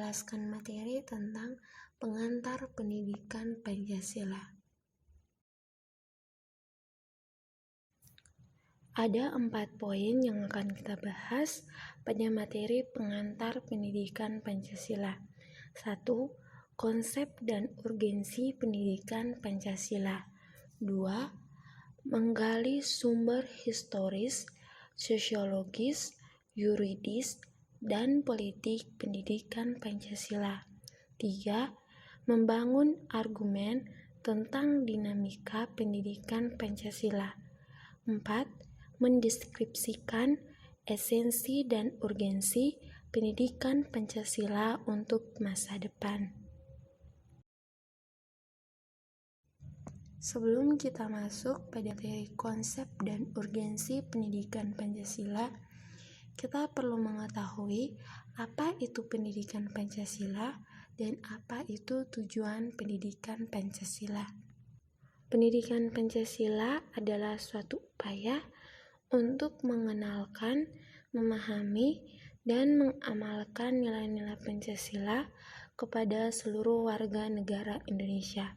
menjelaskan materi tentang pengantar pendidikan Pancasila. Ada 4 poin yang akan kita bahas pada materi pengantar pendidikan Pancasila. 1. Konsep dan urgensi pendidikan Pancasila. 2. Menggali sumber historis, sosiologis, yuridis, dan politik pendidikan Pancasila. 3. Membangun argumen tentang dinamika pendidikan Pancasila. 4. Mendeskripsikan esensi dan urgensi pendidikan Pancasila untuk masa depan. Sebelum kita masuk pada materi konsep dan urgensi pendidikan Pancasila, kita perlu mengetahui apa itu pendidikan Pancasila dan apa itu tujuan pendidikan Pancasila. Pendidikan Pancasila adalah suatu upaya untuk mengenalkan, memahami, dan mengamalkan nilai-nilai Pancasila kepada seluruh warga negara Indonesia.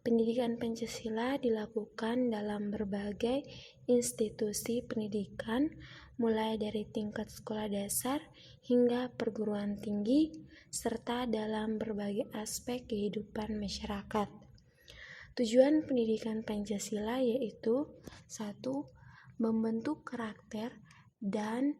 Pendidikan Pancasila dilakukan dalam berbagai institusi pendidikan, mulai dari tingkat sekolah dasar hingga perguruan tinggi, serta dalam berbagai aspek kehidupan masyarakat. Tujuan pendidikan Pancasila yaitu 1. Membentuk karakter dan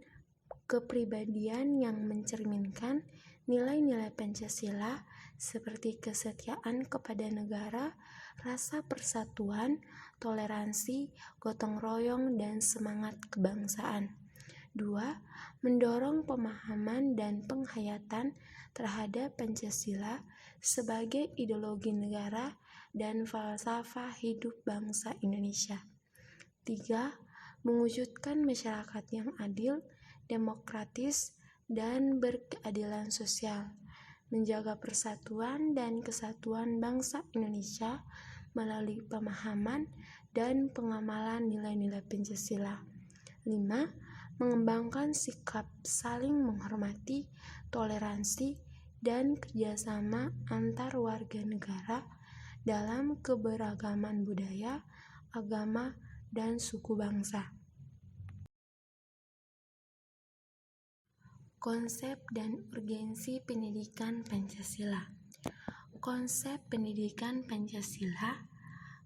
kepribadian yang mencerminkan nilai-nilai Pancasila seperti kesetiaan kepada negara, rasa persatuan, toleransi, gotong royong, dan semangat kebangsaan. 2. Mendorong pemahaman dan penghayatan terhadap Pancasila sebagai ideologi negara dan falsafah hidup bangsa Indonesia. 3. Mewujudkan masyarakat yang adil, demokratis, dan berkeadilan sosial, menjaga persatuan dan kesatuan bangsa Indonesia melalui pemahaman dan pengamalan nilai-nilai Pancasila. 5. Mengembangkan sikap saling menghormati, toleransi, dan kerjasama antar warga negara dalam keberagaman budaya, agama, dan suku bangsa. Konsep dan urgensi pendidikan Pancasila. Konsep pendidikan Pancasila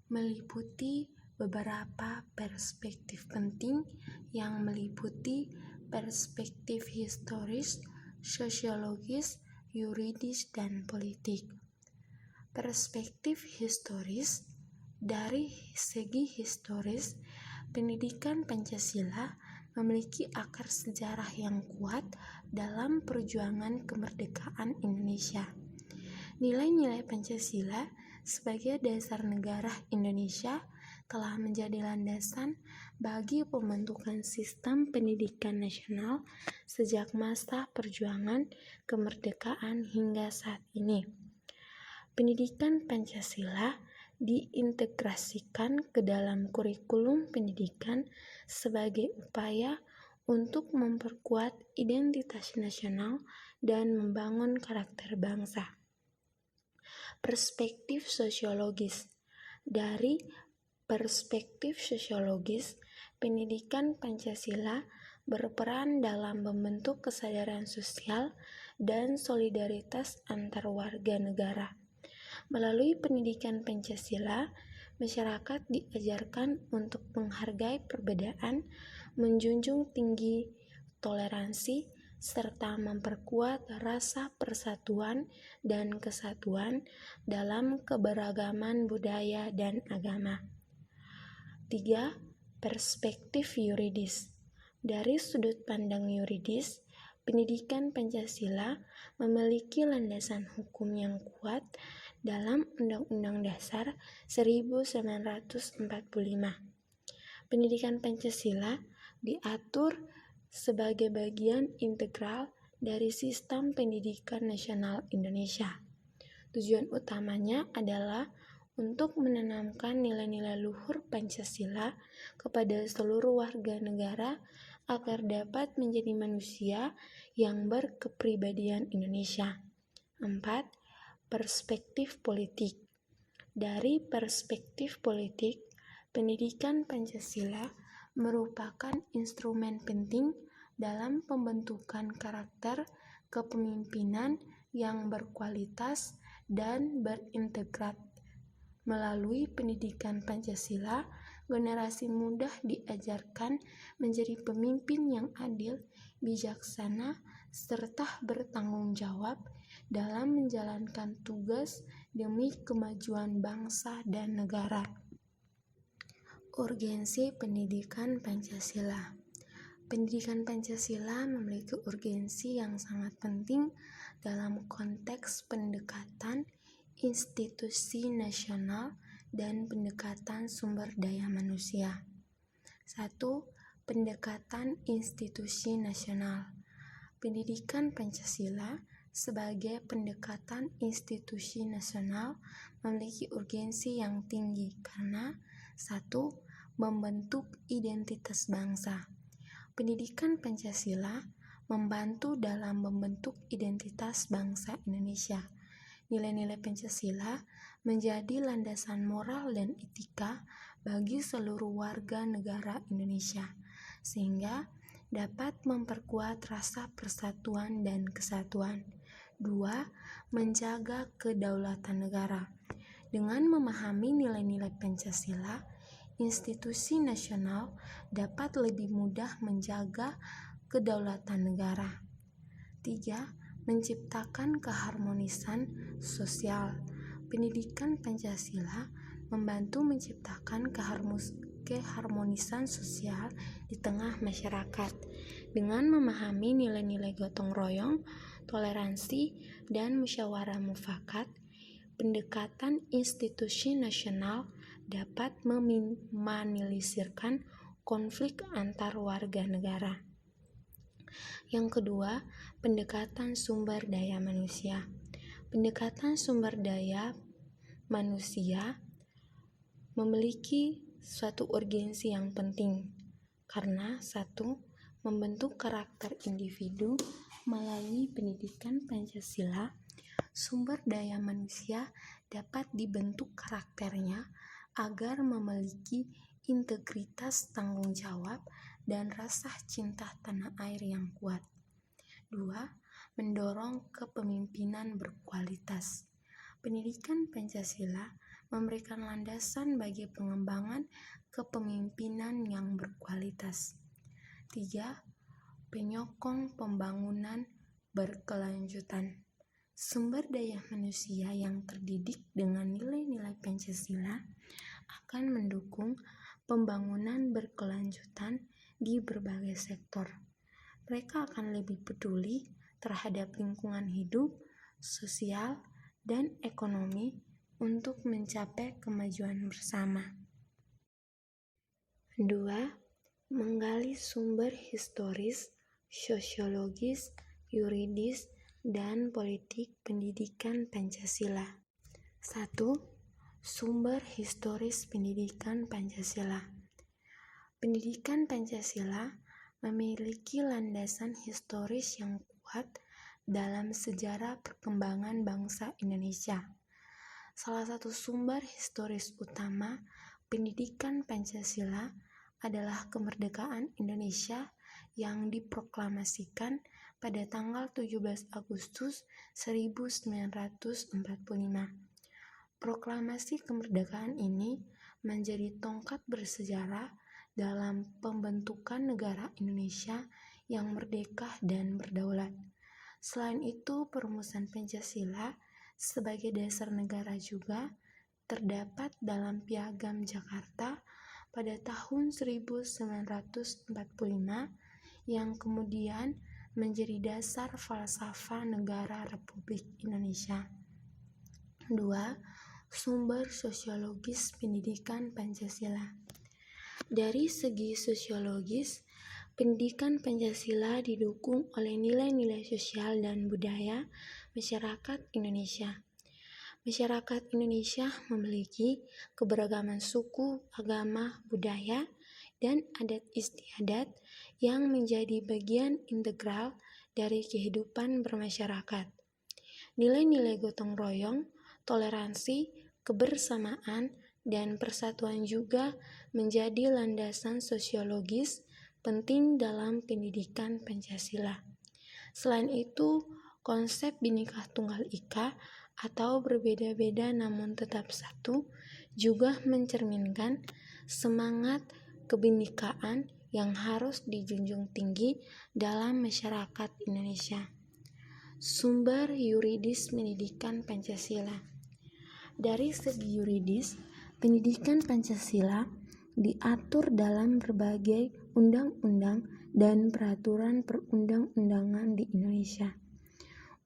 meliputi beberapa perspektif penting yang meliputi perspektif historis, sosiologis, yuridis, dan politik. Perspektif historis. Dari segi historis, pendidikan Pancasila memiliki akar sejarah yang kuat dalam perjuangan kemerdekaan Indonesia. Nilai-nilai Pancasila sebagai dasar negara Indonesia telah menjadi landasan bagi pembentukan sistem pendidikan nasional sejak masa perjuangan kemerdekaan hingga saat ini. Pendidikan Pancasila diintegrasikan ke dalam kurikulum pendidikan sebagai upaya untuk memperkuat identitas nasional dan membangun karakter bangsa. Perspektif sosiologis. Dari perspektif sosiologis, pendidikan Pancasila berperan dalam membentuk kesadaran sosial dan solidaritas antar warga negara. Melalui pendidikan Pancasila, masyarakat diajarkan untuk menghargai perbedaan, menjunjung tinggi toleransi, serta memperkuat rasa persatuan dan kesatuan dalam keberagaman budaya dan agama. 3. Perspektif yuridis. Dari sudut pandang yuridis, pendidikan Pancasila memiliki landasan hukum yang kuat dalam Undang-Undang Dasar 1945. Pendidikan Pancasila diatur sebagai bagian integral dari sistem pendidikan nasional Indonesia. Tujuan utamanya adalah untuk menanamkan nilai-nilai luhur Pancasila kepada seluruh warga negara agar dapat menjadi manusia yang berkepribadian Indonesia. 4. Perspektif politik. Dari perspektif politik, pendidikan Pancasila merupakan instrumen penting dalam pembentukan karakter kepemimpinan yang berkualitas dan berintegrat. Melalui pendidikan Pancasila, generasi muda diajarkan menjadi pemimpin yang adil, bijaksana, serta bertanggung jawab dalam menjalankan tugas demi kemajuan bangsa dan negara. Urgensi pendidikan Pancasila. Pendidikan Pancasila memiliki urgensi yang sangat penting dalam konteks pendekatan institusi nasional dan pendekatan sumber daya manusia. 1. Pendekatan institusi nasional. Pendidikan Pancasila sebagai pendekatan institusi nasional memiliki urgensi yang tinggi karena 1. Membentuk identitas bangsa. Pendidikan Pancasila membantu dalam membentuk identitas bangsa Indonesia. Nilai-nilai Pancasila menjadi landasan moral dan etika bagi seluruh warga negara Indonesia, sehingga dapat memperkuat rasa persatuan dan kesatuan. 2. Menjaga kedaulatan negara. Dengan memahami nilai-nilai Pancasila, institusi nasional dapat lebih mudah menjaga kedaulatan negara. 3. Menciptakan keharmonisan sosial. Pendidikan Pancasila membantu menciptakan keharmonisan sosial di tengah masyarakat dengan memahami nilai-nilai gotong royong, toleransi, dan musyawarah mufakat. Pendekatan institusi nasional dapat meminimalisirkan konflik antar warga negara. Yang kedua, pendekatan sumber daya manusia. Pendekatan sumber daya manusia memiliki suatu urgensi yang penting karena 1. Membentuk karakter individu melalui pendidikan Pancasila. Sumber daya manusia dapat dibentuk karakternya agar memiliki integritas tanggung jawab dan rasa cinta tanah air yang kuat. 2. Mendorong kepemimpinan berkualitas. Pendidikan Pancasila memberikan landasan bagi pengembangan kepemimpinan yang berkualitas. 3. Penyokong pembangunan berkelanjutan. Sumber daya manusia yang terdidik dengan nilai-nilai Pancasila akan mendukung pembangunan berkelanjutan di berbagai sektor. Mereka akan lebih peduli terhadap lingkungan hidup, sosial, dan ekonomi untuk mencapai kemajuan bersama. 2. Menggali sumber historis, sosiologis, yuridis, dan politik pendidikan Pancasila. 1. Sumber historis pendidikan Pancasila. Pendidikan Pancasila memiliki landasan historis yang kuat dalam sejarah perkembangan bangsa Indonesia. Salah satu sumber historis utama pendidikan Pancasila adalah kemerdekaan Indonesia yang diproklamasikan pada tanggal 17 Agustus 1945. Proklamasi kemerdekaan ini menjadi tongkat bersejarah dalam pembentukan negara Indonesia yang merdeka dan berdaulat. Selain itu, perumusan Pancasila sebagai dasar negara juga terdapat dalam Piagam Jakarta pada tahun 1945 yang kemudian menjadi dasar falsafah negara Republik Indonesia. 2. Sumber sosiologis pendidikan Pancasila. Dari segi sosiologis, pendidikan Pancasila didukung oleh nilai-nilai sosial dan budaya masyarakat Indonesia. Masyarakat Indonesia memiliki keberagaman suku, agama, budaya, dan adat istiadat yang menjadi bagian integral dari kehidupan bermasyarakat. Nilai-nilai gotong royong, toleransi, kebersamaan, dan persatuan juga menjadi landasan sosiologis penting dalam pendidikan Pancasila. Selain itu, konsep Bhinneka Tunggal Ika atau berbeda-beda namun tetap satu juga mencerminkan semangat kebinekaan yang harus dijunjung tinggi dalam masyarakat Indonesia. Sumber yuridis pendidikan Pancasila. Dari segi yuridis, pendidikan Pancasila diatur dalam berbagai undang-undang dan peraturan perundang-undangan di Indonesia.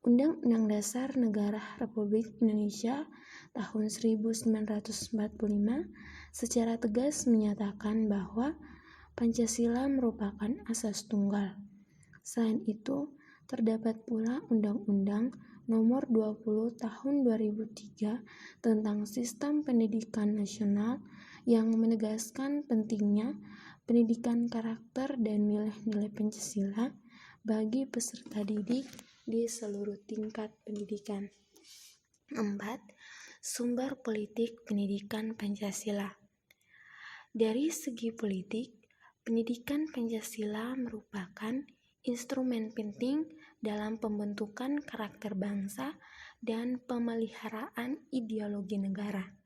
Undang-Undang Dasar Negara Republik Indonesia tahun 1945 secara tegas menyatakan bahwa Pancasila merupakan asas tunggal. Selain itu, terdapat pula Undang-Undang Nomor 20 Tahun 2003 tentang Sistem Pendidikan Nasional yang menegaskan pentingnya pendidikan karakter dan nilai-nilai Pancasila bagi peserta didik di seluruh tingkat pendidikan. 4. Sumber politik pendidikan Pancasila. Dari segi politik, pendidikan Pancasila merupakan instrumen penting dalam pembentukan karakter bangsa dan pemeliharaan ideologi negara.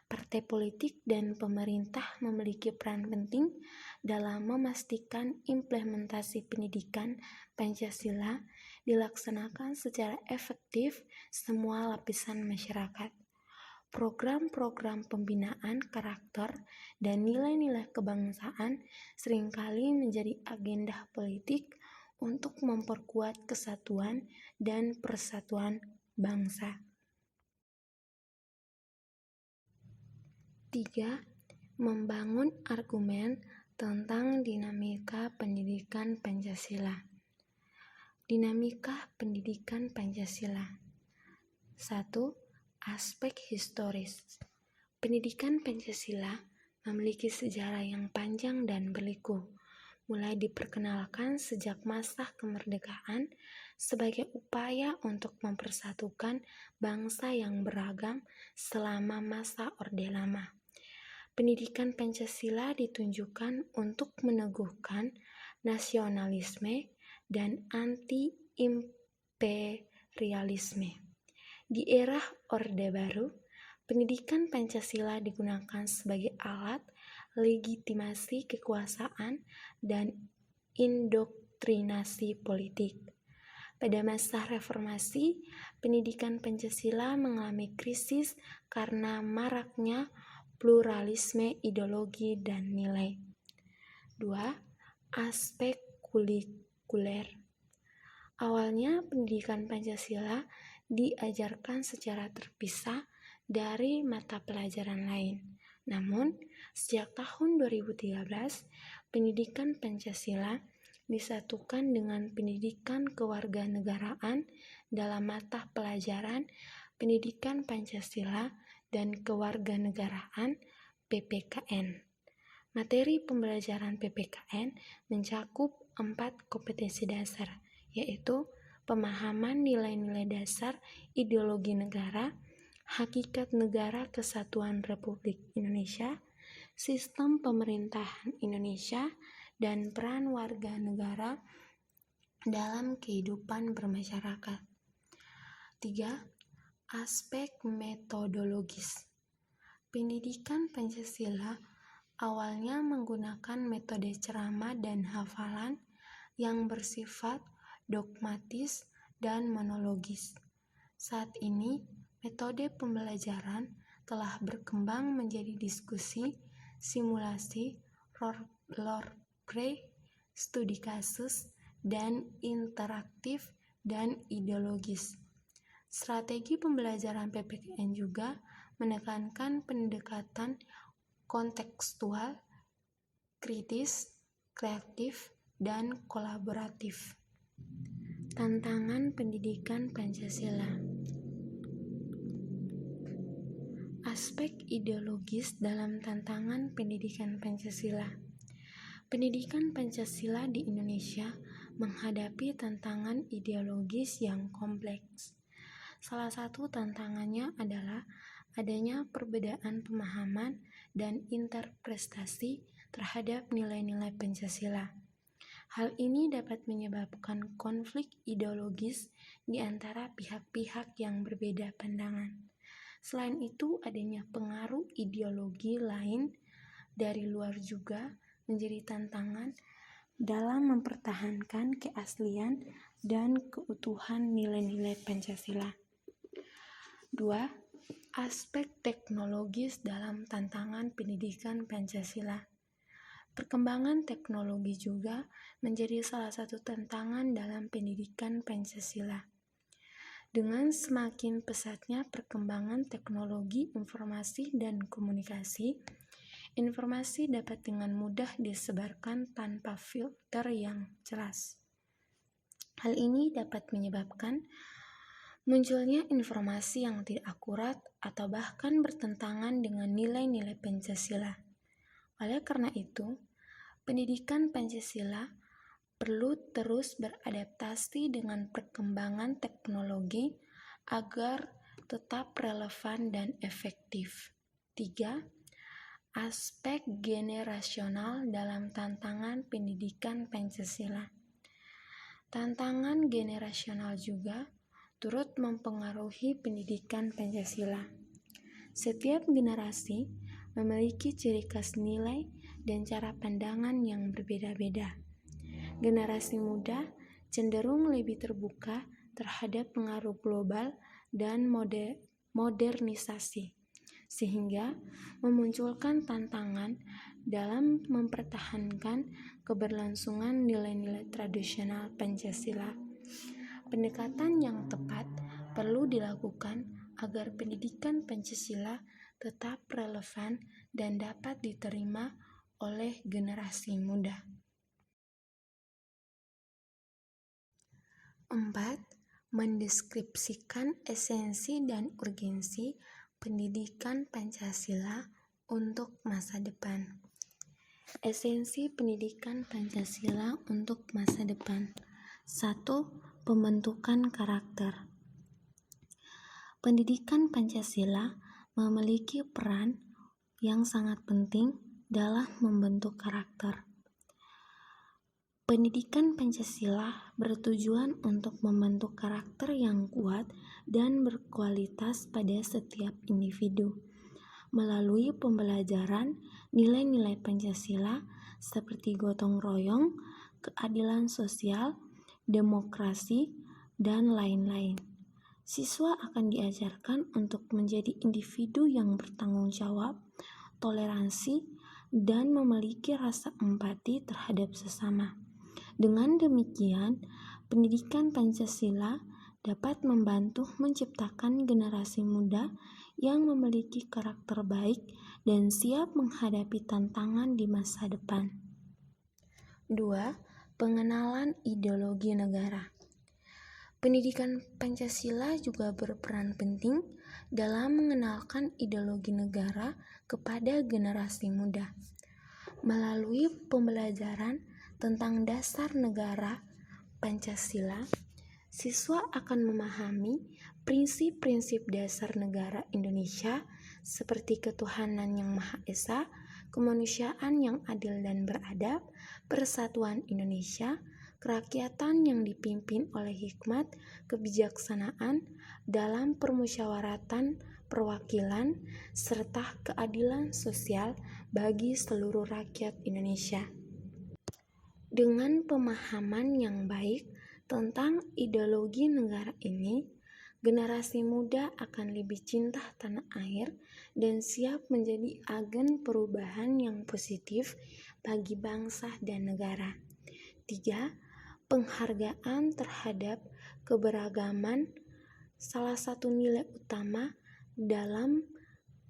Partai politik dan pemerintah memiliki peran penting dalam memastikan implementasi pendidikan Pancasila dilaksanakan secara efektif semua lapisan masyarakat. Program-program pembinaan karakter dan nilai-nilai kebangsaan seringkali menjadi agenda politik untuk memperkuat kesatuan dan persatuan bangsa. 3. Membangun argumen tentang dinamika pendidikan Pancasila. Dinamika pendidikan Pancasila. 1. Aspek historis. Pendidikan Pancasila memiliki sejarah yang panjang dan berliku, mulai diperkenalkan sejak masa kemerdekaan sebagai upaya untuk mempersatukan bangsa yang beragam selama masa Orde Lama. Pendidikan Pancasila ditunjukkan untuk meneguhkan nasionalisme dan anti-imperialisme. Di era Orde Baru, pendidikan Pancasila digunakan sebagai alat legitimasi kekuasaan dan indoktrinasi politik. Pada masa reformasi, pendidikan Pancasila mengalami krisis karena maraknya pluralisme ideologi dan nilai. 2. Aspek kurikuler. Awalnya pendidikan Pancasila diajarkan secara terpisah dari mata pelajaran lain. Namun, sejak tahun 2013, pendidikan Pancasila disatukan dengan pendidikan kewarganegaraan dalam mata pelajaran Pendidikan Pancasila dan Kewarganegaraan PPKN. Materi pembelajaran PPKN mencakup 4 kompetensi dasar, yaitu pemahaman nilai-nilai dasar ideologi negara, hakikat negara kesatuan Republik Indonesia, sistem pemerintahan Indonesia, dan peran warga negara dalam kehidupan bermasyarakat. 3. Aspek metodologis. Pendidikan Pancasila awalnya menggunakan metode ceramah dan hafalan yang bersifat dogmatis dan monologis. Saat ini, metode pembelajaran telah berkembang menjadi diskusi, simulasi, role-play, studi kasus, dan interaktif dan ideologis. Strategi pembelajaran PPKN juga menekankan pendekatan kontekstual, kritis, kreatif, dan kolaboratif. Tantangan pendidikan Pancasila. Aspek ideologis dalam tantangan pendidikan Pancasila. Pendidikan Pancasila di Indonesia menghadapi tantangan ideologis yang kompleks. Salah satu tantangannya adalah adanya perbedaan pemahaman dan interpretasi terhadap nilai-nilai Pancasila. Hal ini dapat menyebabkan konflik ideologis di antara pihak-pihak yang berbeda pandangan. Selain itu, adanya pengaruh ideologi lain dari luar juga menjadi tantangan dalam mempertahankan keaslian dan keutuhan nilai-nilai Pancasila. 2. Aspek teknologis dalam tantangan pendidikan Pancasila. Perkembangan teknologi juga menjadi salah satu tantangan dalam pendidikan Pancasila. Dengan semakin pesatnya perkembangan teknologi informasi dan komunikasi, informasi dapat dengan mudah disebarkan tanpa filter yang jelas. Hal ini dapat menyebabkan munculnya informasi yang tidak akurat atau bahkan bertentangan dengan nilai-nilai Pancasila. Oleh karena itu, pendidikan Pancasila perlu terus beradaptasi dengan perkembangan teknologi agar tetap relevan dan efektif. 3. Aspek generasional dalam tantangan pendidikan Pancasila. Tantangan generasional juga turut mempengaruhi pendidikan Pancasila. Setiap generasi memiliki ciri khas nilai dan cara pandangan yang berbeda-beda. Generasi muda cenderung lebih terbuka terhadap pengaruh global dan modernisasi, sehingga memunculkan tantangan dalam mempertahankan keberlangsungan nilai-nilai tradisional Pancasila. Pendekatan yang tepat perlu dilakukan agar pendidikan Pancasila tetap relevan dan dapat diterima oleh generasi muda. 4. Mendeskripsikan esensi dan urgensi pendidikan Pancasila untuk masa depan. Esensi pendidikan Pancasila untuk masa depan. 1. Pembentukan karakter. Pendidikan Pancasila memiliki peran yang sangat penting dalam membentuk karakter. Pendidikan Pancasila bertujuan untuk membentuk karakter yang kuat dan berkualitas pada setiap individu. Melalui pembelajaran nilai-nilai Pancasila seperti gotong royong, keadilan sosial, demokrasi, dan lain-lain. Siswa akan diajarkan untuk menjadi individu yang bertanggung jawab, toleransi, dan memiliki rasa empati terhadap sesama. Dengan demikian, pendidikan Pancasila dapat membantu menciptakan generasi muda yang memiliki karakter baik dan siap menghadapi tantangan di masa depan. 2. Pengenalan ideologi negara. Pendidikan Pancasila juga berperan penting dalam mengenalkan ideologi negara kepada generasi muda. Melalui pembelajaran tentang dasar negara Pancasila, siswa akan memahami prinsip-prinsip dasar negara Indonesia seperti ketuhanan yang Maha Esa, kemanusiaan yang adil dan beradab, persatuan Indonesia, kerakyatan yang dipimpin oleh hikmat, kebijaksanaan dalam permusyawaratan perwakilan, serta keadilan sosial bagi seluruh rakyat Indonesia. Dengan pemahaman yang baik tentang ideologi negara ini, generasi muda akan lebih cinta tanah air dan siap menjadi agen perubahan yang positif bagi bangsa dan negara. 3. Penghargaan terhadap keberagaman. Salah satu nilai utama dalam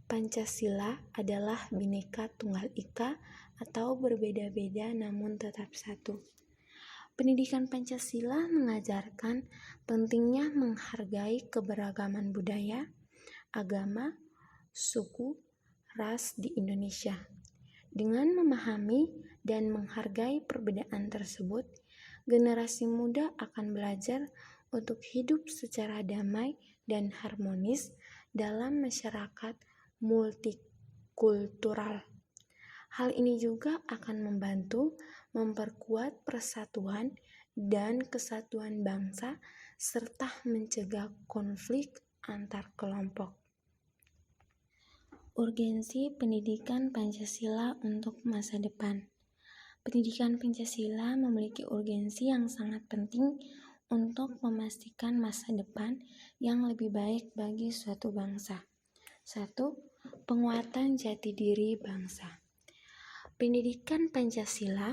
Pancasila adalah Bhinneka Tunggal Ika atau berbeda-beda namun tetap satu. Pendidikan Pancasila mengajarkan pentingnya menghargai keberagaman budaya, agama, suku, ras di Indonesia. Dengan memahami dan menghargai perbedaan tersebut, generasi muda akan belajar untuk hidup secara damai dan harmonis dalam masyarakat multikultural. Hal ini juga akan membantu memperkuat persatuan dan kesatuan bangsa serta mencegah konflik antar kelompok. Urgensi pendidikan Pancasila untuk masa depan. Pendidikan Pancasila memiliki urgensi yang sangat penting untuk memastikan masa depan yang lebih baik bagi suatu bangsa. 1. Penguatan jati diri bangsa. Pendidikan Pancasila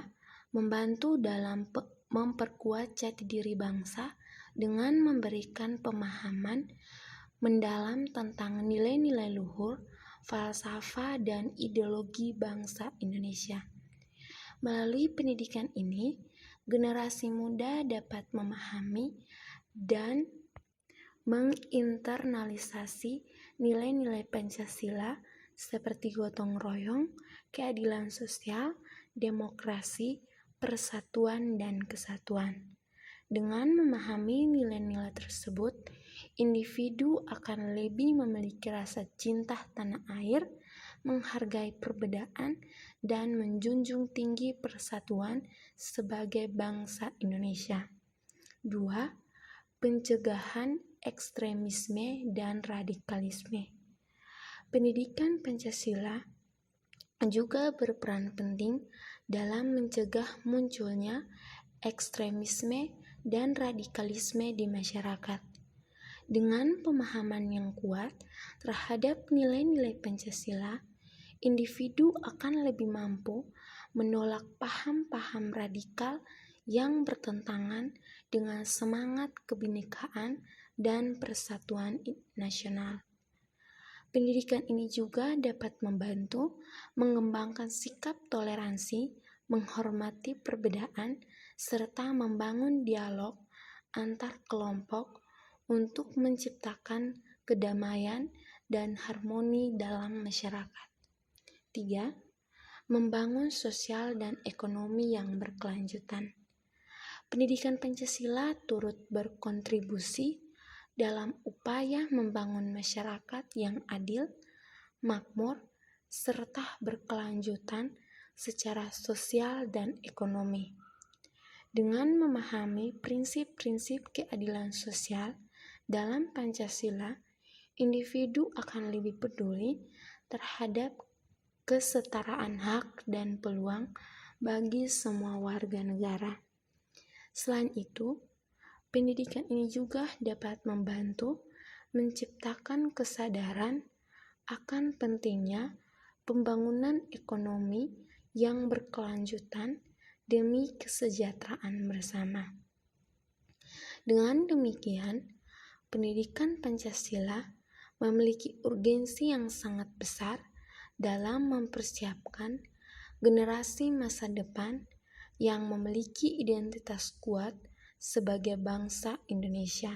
membantu dalam memperkuat jati diri bangsa dengan memberikan pemahaman mendalam tentang nilai-nilai luhur, falsafah, dan ideologi bangsa Indonesia. Melalui pendidikan ini, generasi muda dapat memahami dan menginternalisasi nilai-nilai Pancasila seperti gotong royong, keadilan sosial, demokrasi, persatuan, dan kesatuan. Dengan memahami nilai-nilai tersebut, individu akan lebih memiliki rasa cinta tanah air, menghargai perbedaan, dan menjunjung tinggi persatuan sebagai bangsa Indonesia. 2. Pencegahan ekstremisme dan radikalisme. Pendidikan Pancasila juga berperan penting dalam mencegah munculnya ekstremisme dan radikalisme di masyarakat. Dengan pemahaman yang kuat terhadap nilai-nilai Pancasila, individu akan lebih mampu menolak paham-paham radikal yang bertentangan dengan semangat kebinekaan dan persatuan nasional. Pendidikan ini juga dapat membantu mengembangkan sikap toleransi, menghormati perbedaan, serta membangun dialog antar kelompok untuk menciptakan kedamaian dan harmoni dalam masyarakat. 3. Membangun sosial dan ekonomi yang berkelanjutan. Pendidikan Pancasila turut berkontribusi dalam upaya membangun masyarakat yang adil, makmur, serta berkelanjutan secara sosial dan ekonomi. Dengan memahami prinsip-prinsip keadilan sosial dalam Pancasila, individu akan lebih peduli terhadap kesetaraan hak dan peluang bagi semua warga negara. Selain itu, pendidikan ini juga dapat membantu menciptakan kesadaran akan pentingnya pembangunan ekonomi yang berkelanjutan demi kesejahteraan bersama. Dengan demikian, pendidikan Pancasila memiliki urgensi yang sangat besar dalam mempersiapkan generasi masa depan yang memiliki identitas kuat sebagai bangsa Indonesia.